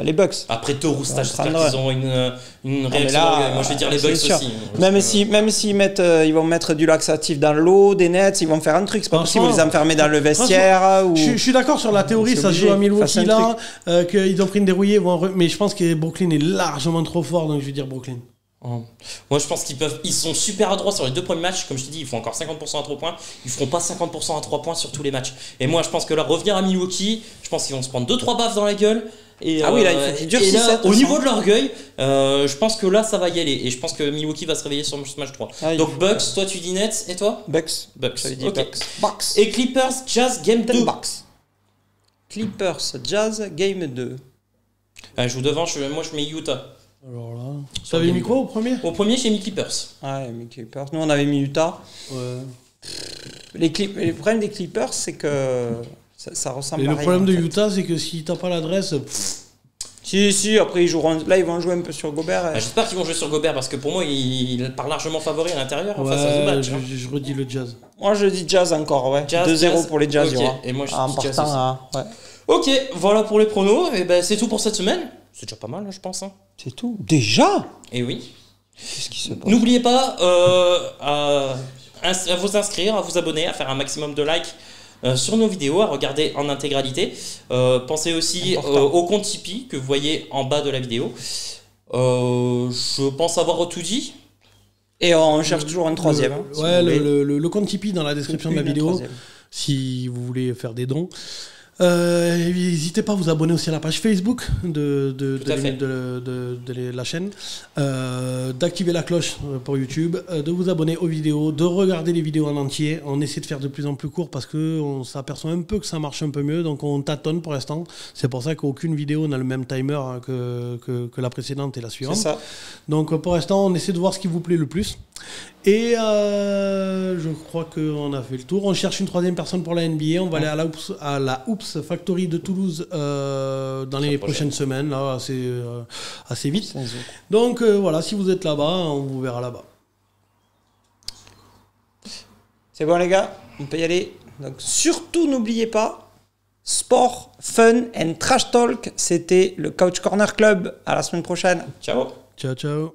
[SPEAKER 1] Les Bucks.
[SPEAKER 2] Après Torousta, j'espère qu'ils auront une réaction. Moi, je vais dire les Bucks aussi.
[SPEAKER 1] Même s'ils mettent, ils vont mettre du laxatif dans l'eau, des nets, ils vont faire un truc. C'est pas possible de les enfermer dans le vestiaire.
[SPEAKER 3] Je suis d'accord sur la théorie, ça se joue à Milwaukee là, qu'ils ont pris une dérouillée, mais je pense que Brooklyn est largement trop fort, donc je vais dire Brooklyn.
[SPEAKER 2] Moi je pense ils sont super adroits sur les 2 premiers matchs. Comme je te dis, ils font encore 50% à 3 points. Ils feront pas 50% à 3 points sur tous les matchs. Et moi je pense que là, revenir à Milwaukee, je pense qu'ils vont se prendre 2-3 baffes dans la gueule. Et,
[SPEAKER 1] là il faut qu'ils durcissent.
[SPEAKER 2] Au niveau de l'orgueil, je pense que là ça va y aller. Et je pense que Milwaukee va se réveiller sur ce match 3. Donc Bucks, toi tu dis Nets et toi?
[SPEAKER 1] Bucks.
[SPEAKER 2] Okay. Bucks. Et Clippers, Jazz, Game 2.
[SPEAKER 1] Clippers, Jazz, Game 2.
[SPEAKER 2] Je vous devance, moi je mets Utah.
[SPEAKER 3] Alors là. T'avais mis quoi au premier?
[SPEAKER 2] Au premier, j'ai mis Clippers.
[SPEAKER 1] Ouais, mais Clippers. Nous, on avait mis Utah.
[SPEAKER 3] Ouais.
[SPEAKER 1] Le problème des Clippers, c'est que ça ressemble
[SPEAKER 3] Et
[SPEAKER 1] à
[SPEAKER 3] le
[SPEAKER 1] rien,
[SPEAKER 3] problème de
[SPEAKER 1] en fait.
[SPEAKER 3] Utah, c'est que si t'as pas l'adresse.
[SPEAKER 1] Si, après, ils vont jouer un peu sur Gobert.
[SPEAKER 2] Bah, j'espère qu'ils vont jouer sur Gobert parce que pour moi, il part largement favori à l'intérieur face à
[SPEAKER 3] Ouais,
[SPEAKER 2] Zubac.
[SPEAKER 3] je redis le Jazz.
[SPEAKER 1] Moi, je dis Jazz encore, ouais.
[SPEAKER 2] Jazz,
[SPEAKER 1] 2-0
[SPEAKER 2] Jazz.
[SPEAKER 1] pour les Jazz,
[SPEAKER 2] Ok.
[SPEAKER 1] il y aura.
[SPEAKER 2] Et moi, je
[SPEAKER 1] En
[SPEAKER 2] dis Jazz
[SPEAKER 1] partant
[SPEAKER 2] aussi.
[SPEAKER 1] à... Ouais.
[SPEAKER 2] Ok, voilà pour les pronos. Et ben, c'est tout pour cette semaine. C'est déjà pas mal, je pense. Hein.
[SPEAKER 1] C'est tout. Déjà?
[SPEAKER 2] Et oui.
[SPEAKER 1] Qu'est-ce qui se passe?
[SPEAKER 2] N'oubliez pas à vous inscrire, à vous abonner, à faire un maximum de likes sur nos vidéos, à regarder en intégralité. Pensez aussi au compte Tipeee que vous voyez en bas de la vidéo. Je pense avoir tout dit.
[SPEAKER 1] Et on cherche toujours un troisième. Hein, si
[SPEAKER 3] Ouais,
[SPEAKER 1] vous voulez.
[SPEAKER 3] le compte Tipeee dans la description de la
[SPEAKER 1] Une
[SPEAKER 3] vidéo,
[SPEAKER 1] troisième.
[SPEAKER 3] si vous voulez faire des dons. N'hésitez pas à vous abonner aussi à la page Facebook de la chaîne, d'activer la cloche pour YouTube, de vous abonner aux vidéos, de regarder les vidéos en entier. On essaie de faire de plus en plus court parce qu'on s'aperçoit un peu que ça marche un peu mieux, donc on tâtonne pour l'instant. C'est pour ça qu'aucune vidéo n'a le même timer que la précédente et la suivante.
[SPEAKER 1] C'est ça.
[SPEAKER 3] Donc pour l'instant, on essaie de voir ce qui vous plaît le plus. Et je crois qu'on a fait le tour. On cherche une troisième personne pour la NBA. On va aller à la Oops Factory de Toulouse dans les prochaines semaines, là, assez vite. Donc voilà, si vous êtes là-bas, on vous verra là-bas.
[SPEAKER 1] C'est bon, les gars, on peut y aller. Donc, surtout, n'oubliez pas, sport, fun and trash talk. C'était le Couch Corner Club. À la semaine prochaine.
[SPEAKER 2] Ciao.
[SPEAKER 3] Ciao, ciao.